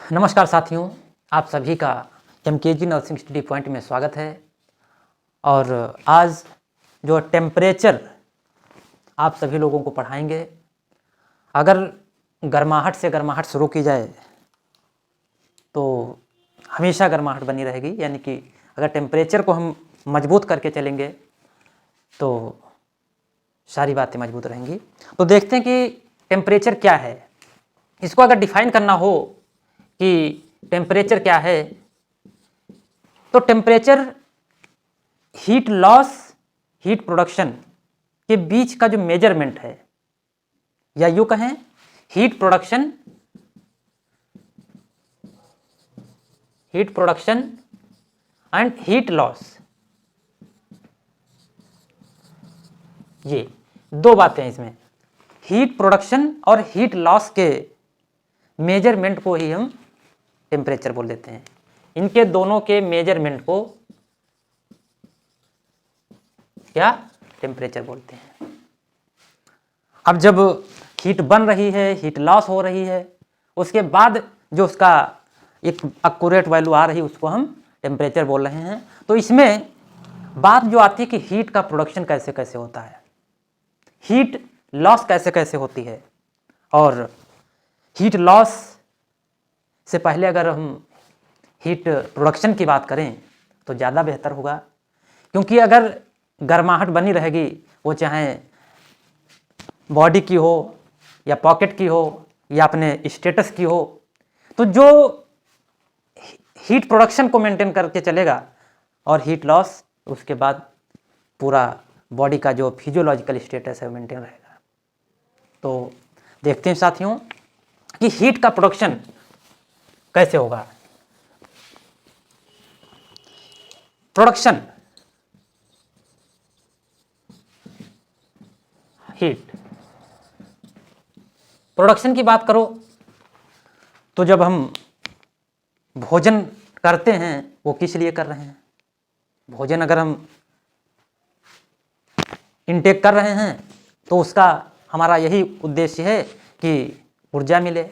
नमस्कार साथियों, आप सभी का एमकेजी नर्सिंग स्टडी पॉइंट में स्वागत है। और आज जो टेम्परेचर आप सभी लोगों को पढ़ाएंगे, अगर गर्माहट से गर्माहट शुरू की जाए तो हमेशा गर्माहट बनी रहेगी। यानी कि अगर टेम्परेचर को हम मजबूत करके चलेंगे तो सारी बातें मजबूत रहेंगी। तो देखते हैं कि टेम्परेचर क्या है। इसको अगर डिफाइन करना हो कि टेम्परेचर क्या है, तो temperature heat loss heat production के बीच का जो मेजरमेंट है, या यूँ कहें heat production and heat loss, ये दो बातें हैं इसमें। हीट प्रोडक्शन और हीट लॉस के मेजरमेंट को ही हम टेम्परेचर बोल देते हैं। इनके दोनों के मेजरमेंट को क्या टेम्परेचर बोलते हैं। अब जब हीट बन रही है, हीट लॉस हो रही है, उसके बाद जो उसका एक एक्यूरेट वैल्यू आ रही है, उसको हम टेम्परेचर बोल रहे हैं। तो इसमें बात जो आती है कि हीट का प्रोडक्शन कैसे कैसे होता है, हीट लॉस कैसे कैसे होती है। और हीट लॉस से पहले अगर हम हीट प्रोडक्शन की बात करें तो ज़्यादा बेहतर होगा, क्योंकि अगर गर्माहट बनी रहेगी, वो चाहे बॉडी की हो या पॉकेट की हो या अपने स्टेटस की हो, तो जो हीट प्रोडक्शन को मेंटेन करके चलेगा और हीट लॉस उसके बाद पूरा बॉडी का जो फिजियोलॉजिकल स्टेटस है मेंटेन रहेगा। तो देखते हैं साथियों कि हीट का प्रोडक्शन कैसे होगा। प्रोडक्शन हीट प्रोडक्शन की बात करो तो जब हम भोजन करते हैं, वो किस लिए कर रहे हैं। भोजन अगर हम इनटेक कर रहे हैं तो उसका हमारा यही उद्देश्य है कि ऊर्जा मिले,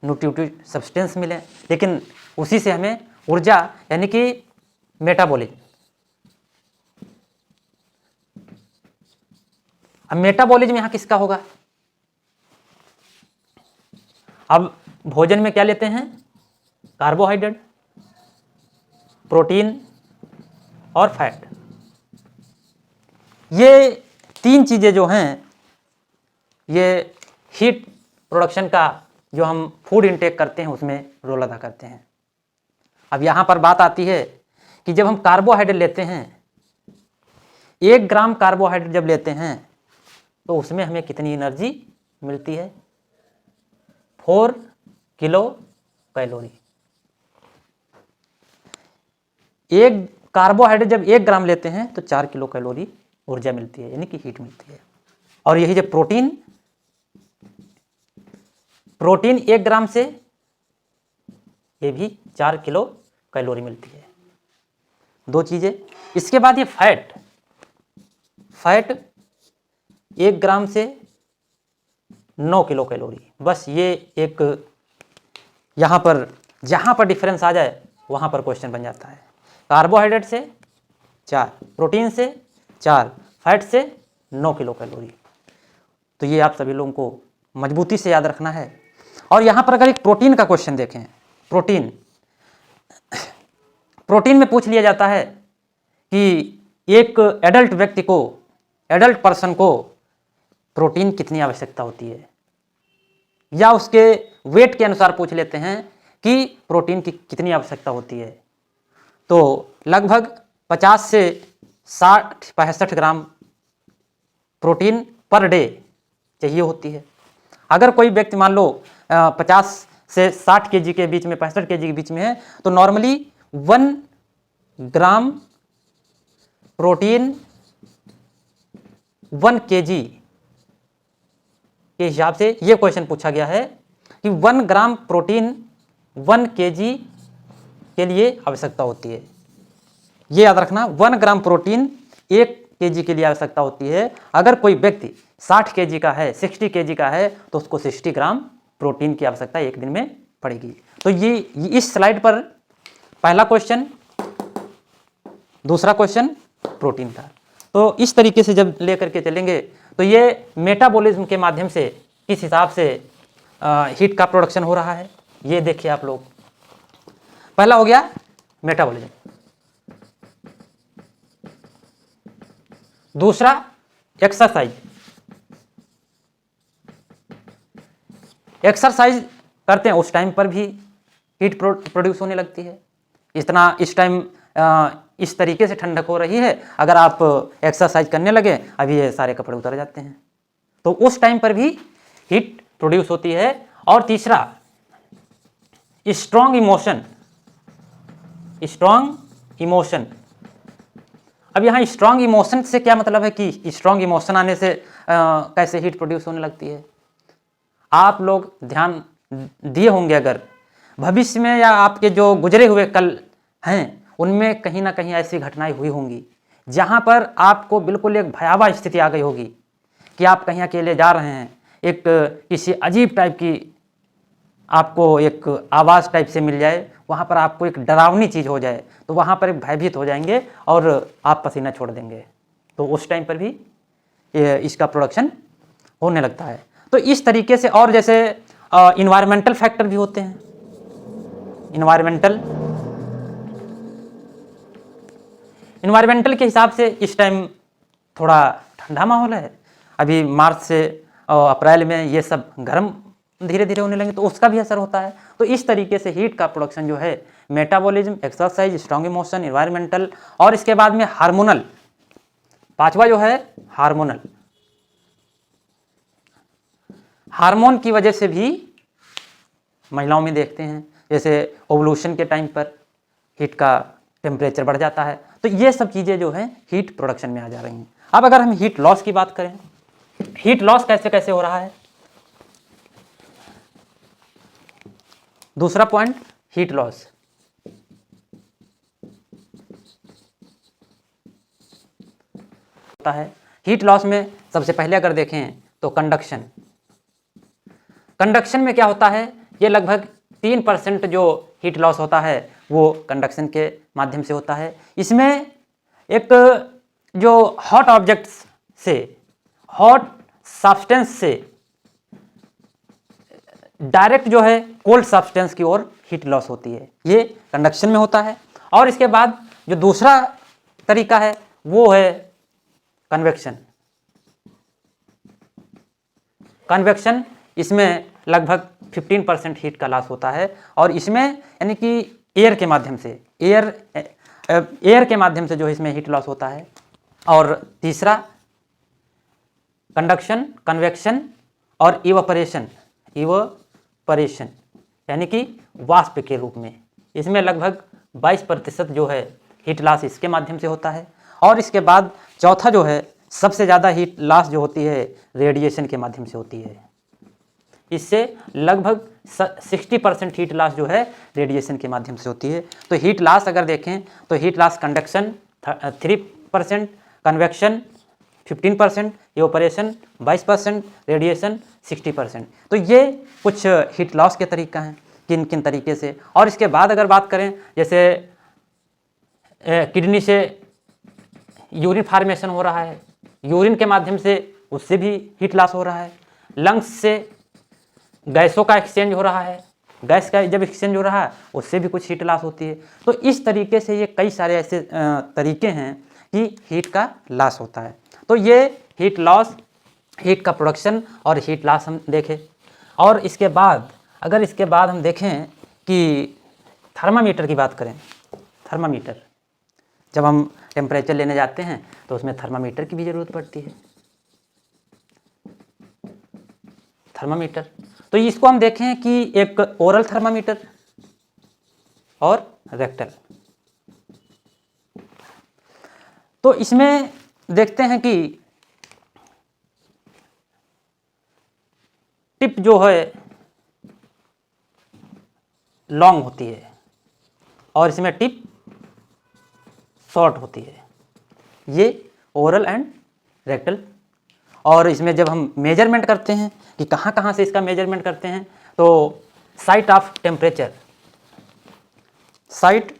न्यूट्रिटिव सब्सटेंस मिले, लेकिन उसी से हमें ऊर्जा यानी कि मेटाबॉलिज्म। अब मेटाबॉलिज्म यहाँ किसका होगा। अब भोजन में क्या लेते हैं, कार्बोहाइड्रेट, प्रोटीन और फैट। ये तीन चीज़ें जो हैं, ये हीट प्रोडक्शन का जो हम फूड इंटेक करते हैं उसमें रोल अदा करते हैं। अब यहाँ पर बात आती है कि जब हम कार्बोहाइड्रेट लेते हैं, 1 ग्राम कार्बोहाइड्रेट जब लेते हैं तो उसमें हमें कितनी एनर्जी मिलती है, 4 किलो कैलोरी। एक कार्बोहाइड्रेट जब 1 ग्राम लेते हैं तो 4 किलो कैलोरी ऊर्जा मिलती है, यानी कि हीट मिलती है। और यही जब प्रोटीन 1 ग्राम से ये भी 4 किलो कैलोरी मिलती है। दो चीज़ें। इसके बाद ये फैट 1 ग्राम से 9 किलो कैलोरी। बस ये एक यहाँ पर जहाँ पर डिफरेंस आ जाए वहाँ पर क्वेश्चन बन जाता है। कार्बोहाइड्रेट से 4, प्रोटीन से 4, फैट से 9 किलो कैलोरी। तो ये आप सभी लोगों को मजबूती से याद रखना है। और यहाँ पर अगर एक प्रोटीन का क्वेश्चन देखें, प्रोटीन में पूछ लिया जाता है कि एक एडल्ट पर्सन को प्रोटीन कितनी आवश्यकता होती है, या उसके वेट के अनुसार पूछ लेते हैं कि प्रोटीन की कितनी आवश्यकता होती है। तो लगभग 50 से 65 ग्राम प्रोटीन पर डे चाहिए होती है। अगर कोई व्यक्ति मान लो 50 से 60 केजी के बीच में, 65 केजी के बीच में है, तो नॉर्मली 1 ग्राम प्रोटीन 1 केजी के हिसाब से ये क्वेश्चन पूछा गया है कि 1 ग्राम प्रोटीन 1 केजी के लिए आवश्यकता होती है। ये याद रखना, 1 ग्राम प्रोटीन 1 केजी के लिए आवश्यकता होती है। अगर कोई व्यक्ति 60 केजी का है, 60 केजी का है, तो उसको 60 ग्राम प्रोटीन की आवश्यकता एक दिन में पड़ेगी। तो ये इस स्लाइड पर पहला क्वेश्चन, दूसरा क्वेश्चन प्रोटीन का। तो इस तरीके से जब लेकर के चलेंगे तो ये मेटाबॉलिज्म के माध्यम से किस हिसाब से हीट का प्रोडक्शन हो रहा है, ये देखिए आप लोग। पहला हो गया मेटाबॉलिज्म, दूसरा एक्सरसाइज। एक्सरसाइज करते हैं उस टाइम पर भी हीट प्रोड्यूस होने लगती है। इस टाइम इस तरीके से ठंडक हो रही है, अगर आप एक्सरसाइज करने लगे अभी ये सारे कपड़े उतर जाते हैं, तो उस टाइम पर भी हीट प्रोड्यूस होती है। और तीसरा स्ट्रॉन्ग इमोशन। स्ट्रॉन्ग इमोशन, अब यहाँ स्ट्रॉन्ग इमोशन से क्या मतलब है कि स्ट्रॉन्ग इमोशन आने से कैसे हीट प्रोड्यूस होने लगती है। आप लोग ध्यान दिए होंगे, अगर भविष्य में या आपके जो गुजरे हुए कल हैं उनमें कहीं ना कहीं ऐसी घटनाएं हुई होंगी जहां पर आपको बिल्कुल एक भयावह स्थिति आ गई होगी कि आप कहीं अकेले जा रहे हैं, एक किसी अजीब टाइप की आपको एक आवाज़ टाइप से मिल जाए, वहाँ पर आपको एक डरावनी चीज़ हो जाए, तो वहाँ पर एक भयभीत हो जाएंगे और आप पसीना छोड़ देंगे। तो उस टाइम पर भी इसका प्रोडक्शन होने लगता है। तो इस तरीके से, और जैसे इन्वायरमेंटल फैक्टर भी होते हैं। इन्वायरमेंटल के हिसाब से इस टाइम थोड़ा ठंडा माहौल है, अभी मार्च से अप्रैल में ये सब गर्म धीरे धीरे होने लगे, तो उसका भी असर होता है। तो इस तरीके से हीट का प्रोडक्शन जो है metabolism, exercise, strong emotion, environmental और इसके बाद में हार्मोनल, पांचवा जो है हार्मोनल। हार्मोन की वजह से भी महिलाओं में देखते हैं, जैसे ओवुलेशन के टाइम पर हीट का टेम्परेचर बढ़ जाता है। तो ये सब चीज़ें जो है हीट प्रोडक्शन में आ जा रही हैं। अब अगर हम हीट लॉस की बात करें, हीट लॉस कैसे कैसे हो रहा है। दूसरा पॉइंट, हीट लॉस। होता है हीट लॉस में सबसे पहले अगर देखें तो कंडक्शन में क्या होता है, ये लगभग 3% जो हीट लॉस होता है वो कंडक्शन के माध्यम से होता है। इसमें एक जो हॉट ऑब्जेक्ट्स से, हॉट सब्सटेंस से डायरेक्ट जो है कोल्ड सब्सटेंस की ओर हीट लॉस होती है, ये कंडक्शन में होता है। और इसके बाद जो दूसरा तरीका है वो है कन्वेक्शन। इसमें लगभग 15% हीट का लॉस होता है, और इसमें यानी कि एयर के माध्यम से, एयर के माध्यम से जो इसमें हीट लॉस होता है। और तीसरा कंडक्शन, कन्वेक्शन और इवापोरेशन यानी कि वाष्प के रूप में, इसमें लगभग 22% जो है हीट लॉस इसके माध्यम से होता है। और इसके बाद चौथा जो है, सबसे ज़्यादा हीट लॉस जो होती है रेडिएशन के माध्यम से होती है। इससे लगभग 60% हीट लॉस जो है रेडिएशन के माध्यम से होती है। तो हीट लॉस अगर देखें तो heat loss conduction 3%, convection 15%, evaporation 22%, radiation 60%। तो ये कुछ हीट लॉस के तरीका हैं, किन किन तरीके से। और इसके बाद अगर बात करें, जैसे किडनी से यूरिन फार्मेशन हो रहा है, यूरिन के माध्यम से उससे भी हीट लॉस हो रहा है। लंग्स से गैसों का एक्सचेंज हो रहा है, गैस का जब एक्सचेंज हो रहा है उससे भी कुछ हीट लॉस होती है। तो इस तरीके से ये कई सारे ऐसे तरीके हैं कि हीट का लॉस होता है। तो ये हीट लॉस, हीट का प्रोडक्शन और हीट लॉस हम देखें। और इसके बाद हम देखें कि थर्मामीटर की बात करें। थर्मामीटर, जब हम टेम्परेचर लेने जाते हैं तो उसमें थर्मामीटर की भी ज़रूरत पड़ती है। थर्मामीटर, तो इसको हम देखें कि एक ओरल थर्मामीटर और रेक्टल। तो इसमें देखते हैं कि टिप जो है लॉन्ग होती है और इसमें टिप शॉर्ट होती है, ये ओरल एंड रेक्टल। और इसमें जब हम मेजरमेंट करते हैं कि कहाँ कहाँ से इसका मेजरमेंट करते हैं, तो site of temperature, site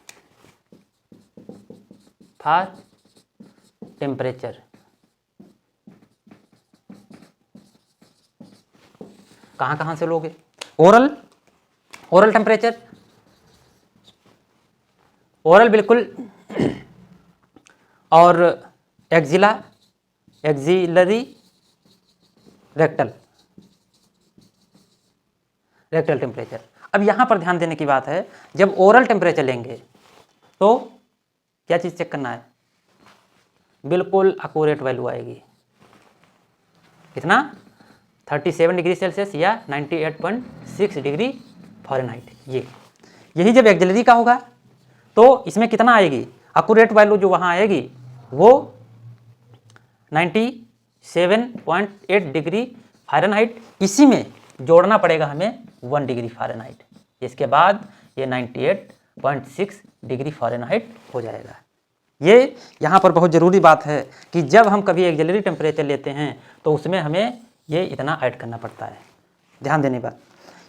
for temperature, कहाँ कहाँ से लोगे? ओरल टेम्परेचर, ओरल बिल्कुल, और एक्सिलरी, रेक्टल टेम्परेचर। अब यहाँ पर ध्यान देने की बात है, जब ओरल टेम्परेचर लेंगे तो क्या चीज़ चेक करना है? बिल्कुल अक्यूरेट वैल्यू आएगी, कितना? 37 डिग्री सेल्सियस या 98.6 डिग्री फ़ारेनहाइट। यही जब एक्सिलरी का होगा तो इसमें कितना आएगी? अक्यूरेट वैल्यू जो वहाँ आएगी वो 97.8 डिग्री फ़ारेनहाइट, इसी में जोड़ना पड़ेगा हमें 1 डिग्री फ़ारेनहाइट, इसके बाद ये 98.6 डिग्री फ़ारेनहाइट हो जाएगा। ये यहाँ पर बहुत ज़रूरी बात है कि जब हम कभी एक्सिलरी टेम्परेचर लेते हैं तो उसमें हमें ये इतना ऐड करना पड़ता है, ध्यान देने बात।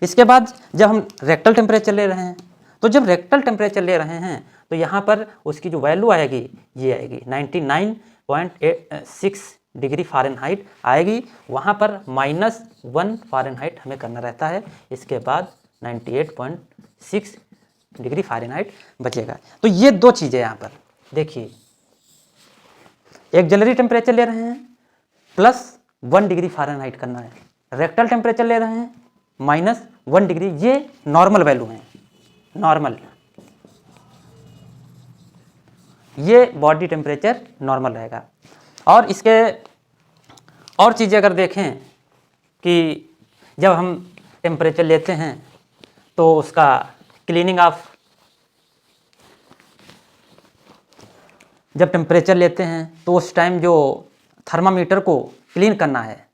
इसके बाद जब हम रेक्टल टेम्परेचर ले रहे हैं, तो जब रेक्टल टेम्परेचर ले रहे हैं तो यहाँ पर उसकी जो वैल्यू आएगी ये आएगी 99.6 डिग्री फ़ारेनहाइट आएगी, वहाँ पर -1 फ़ारेनहाइट हमें करना रहता है, इसके बाद 98.6 डिग्री फ़ारेनहाइट बचेगा। तो ये दो चीज़ें यहाँ पर देखिए, एक्सिलरी टेम्परेचर ले रहे हैं +1 डिग्री फ़ारेनहाइट करना है, रेक्टल टेम्परेचर ले रहे हैं -1 डिग्री, ये नॉर्मल वैल्यू हैं, नॉर्मल, ये बॉडी टेम्परेचर नॉर्मल रहेगा। और इसके और चीज़ें अगर देखें कि जब हम टेम्परेचर लेते हैं तो उसका क्लीनिंग ऑफ, जब टेम्परेचर लेते हैं तो उस टाइम जो थर्मामीटर को क्लीन करना है,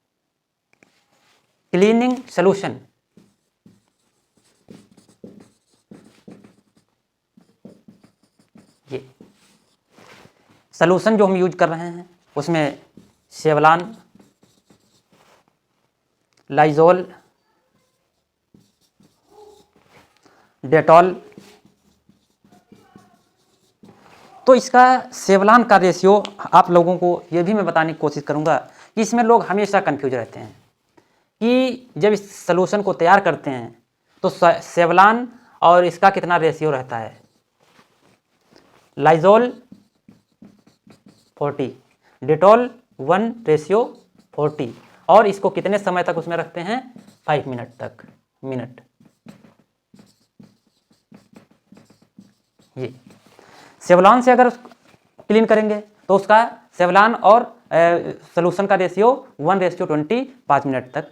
क्लीनिंग सॉल्यूशन, ये सॉल्यूशन जो हम यूज कर रहे हैं उसमें सेवलान, लाइजोल, डेटॉल। तो इसका सेवलान का रेशियो आप लोगों को ये भी मैं बताने की कोशिश करूँगा कि इसमें लोग हमेशा कंफ्यूज रहते हैं कि जब इस सॉल्यूशन को तैयार करते हैं तो सेवलान और इसका कितना रेशियो रहता है? लाइजोल 40, डेटॉल 1:40, और इसको कितने समय तक उसमें रखते हैं? 5 मिनट तक, ये सेवलान से अगर क्लीन करेंगे तो उसका सेवलान और सॉल्यूशन का रेशियो 1:20, 5 मिनट तक,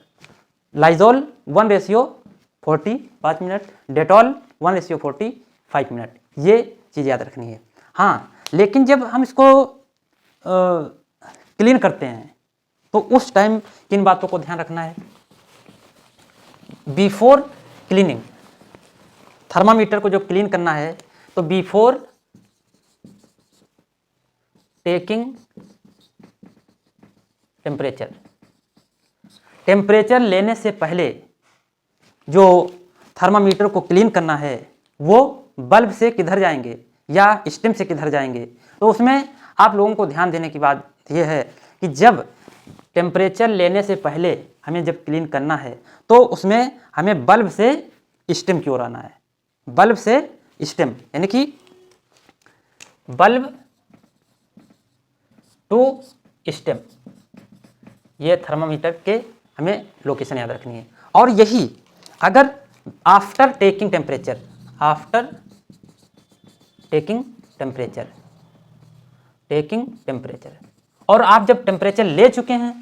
लाइजोल 1:40, 5 मिनट, डेटॉल 1:40, 5 मिनट, ये चीज़ याद रखनी है। हाँ, लेकिन जब हम इसको क्लीन करते हैं तो उस टाइम किन बातों को ध्यान रखना है? बिफोर क्लीनिंग, थर्मामीटर को जो क्लीन करना है तो बिफोर टेकिंग टेम्परेचर लेने से पहले जो थर्मामीटर को क्लीन करना है वो बल्ब से किधर जाएंगे या स्टेम से किधर जाएंगे? तो उसमें आप लोगों को ध्यान देने की बात यह है कि जब टेम्परेचर लेने से पहले हमें जब क्लीन करना है तो उसमें हमें बल्ब से स्टेम की ओर आना है, बल्ब से स्टेम, यानी कि बल्ब टू स्टेम, ये थर्मामीटर के हमें लोकेशन याद रखनी है। और यही अगर आफ्टर टेकिंग टेम्परेचर और आप जब टेम्परेचर ले चुके हैं,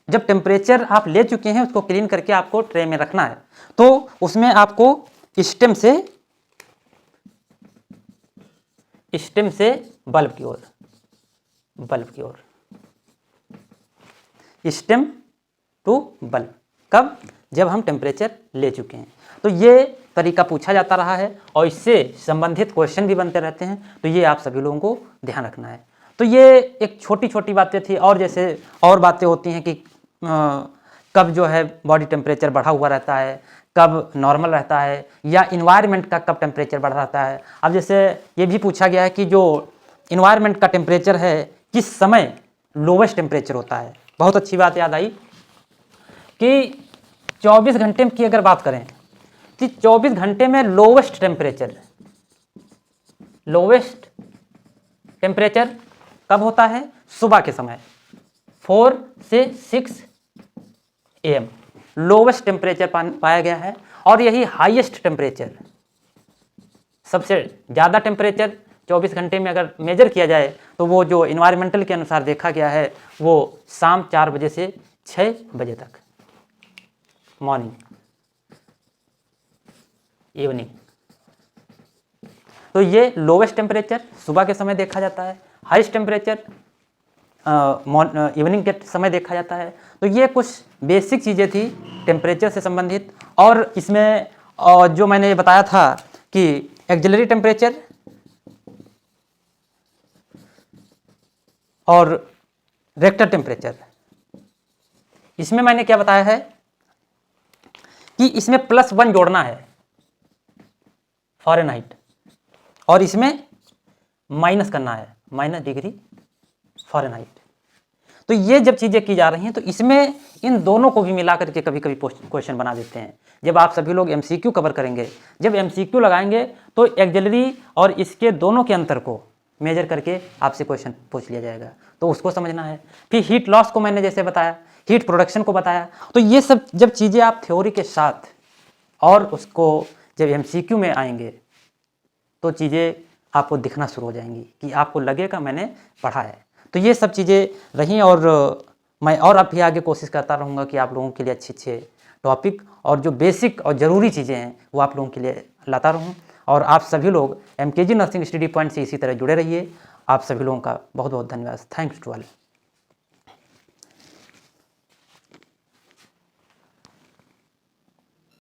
जब टेम्परेचर आप ले चुके हैं उसको क्लीन करके आपको ट्रे में रखना है, तो उसमें आपको स्टेम से बल्ब की ओर, स्टेम टू बल्ब, कब? जब हम टेम्परेचर ले चुके हैं। तो ये तरीका पूछा जाता रहा है और इससे संबंधित क्वेश्चन भी बनते रहते हैं, तो ये आप सभी लोगों को ध्यान रखना है। तो ये एक छोटी छोटी बातें थी, और जैसे और बातें होती हैं कि कब जो है बॉडी टेम्परेचर बढ़ा हुआ रहता है, कब नॉर्मल रहता है, या इन्वायरमेंट का कब टेम्परेचर बढ़ रहता है। अब जैसे ये भी पूछा गया है कि जो इन्वायरमेंट का टेम्परेचर है किस समय लोवेस्ट टेम्परेचर होता है। बहुत अच्छी बात याद आई कि 24 घंटे की अगर बात करें तो 24 घंटे में लोवेस्ट टेम्परेचर कब होता है? सुबह के समय 4 से 6 AM लोवेस्ट टेम्परेचर पाया गया है। और यही हाईएस्ट टेम्परेचर, सबसे ज़्यादा टेम्परेचर 24 घंटे में अगर मेजर किया जाए तो वो जो इन्वायरमेंटल के अनुसार देखा गया है वो शाम 4 बजे से 6 बजे तक, मॉर्निंग इवनिंग। तो ये लोवेस्ट टेम्परेचर सुबह के समय देखा जाता है, हाईएस्ट टेम्परेचर इवनिंग के समय देखा जाता है। तो ये कुछ बेसिक चीज़ें थी टेम्परेचर से संबंधित। और इसमें जो मैंने ये बताया था कि एक्सिलरी टेम्परेचर और वेक्टर टेम्परेचर, इसमें मैंने क्या बताया है कि इसमें +1 जोड़ना है फ़ारेनहाइट, और इसमें माइनस करना है -डिग्री फ़ारेनहाइट। तो ये जब चीज़ें की जा रही हैं तो इसमें इन दोनों को भी मिला करके कभी कभी क्वेश्चन बना देते हैं। जब आप सभी लोग MCQ कवर करेंगे, जब MCQ लगाएंगे तो एक्सिलरी और इसके दोनों के अंतर को मेजर करके आपसे क्वेश्चन पूछ लिया जाएगा, तो उसको समझना है। फिर हीट लॉस को मैंने जैसे बताया, हीट प्रोडक्शन को बताया। तो ये सब जब चीज़ें आप थ्योरी के साथ और उसको जब MCQ में आएंगे तो चीज़ें आपको दिखना शुरू हो जाएंगी कि आपको लगेगा मैंने पढ़ा है। तो ये सब चीज़ें रहीं, और मैं और अब भी आगे कोशिश करता रहूँगा कि आप लोगों के लिए अच्छे टॉपिक और जो बेसिक और ज़रूरी चीज़ें हैं वो आप लोगों के लिए लाता रहूँ। और आप सभी लोग MKG नर्सिंग स्टडी पॉइंट से इसी तरह जुड़े रहिए। आप सभी लोगों का बहुत बहुत धन्यवाद। Thanks to all.